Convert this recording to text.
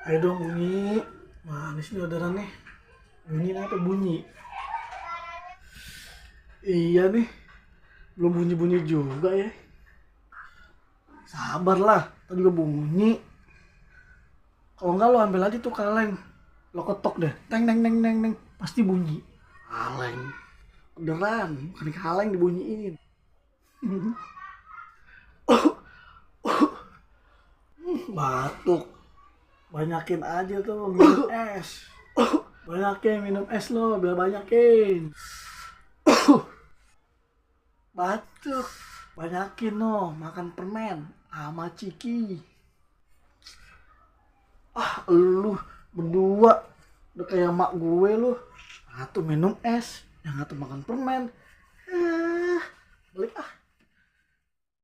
Ayo dong bunyi. Manis nih orderannya. Bunyi apa bunyi? Iya nih, belum bunyi-bunyi juga ya. Sabarlah, tadi juga bunyi. Kalau enggak lo ambil aja tuh kaleng. Lo ketok deh, teng teng teng teng teng, pasti bunyi. Kaleng. Orderan, bukan kaleng dibunyiin. Batuk. Banyakin aja tuh minum es. Banyakin minum es lo, biar banyakin. Batuk. Banyakin no, makan permen sama ciki. Lu berdua udah kayak mak gue lu. Satu minum es, yang satu makan permen.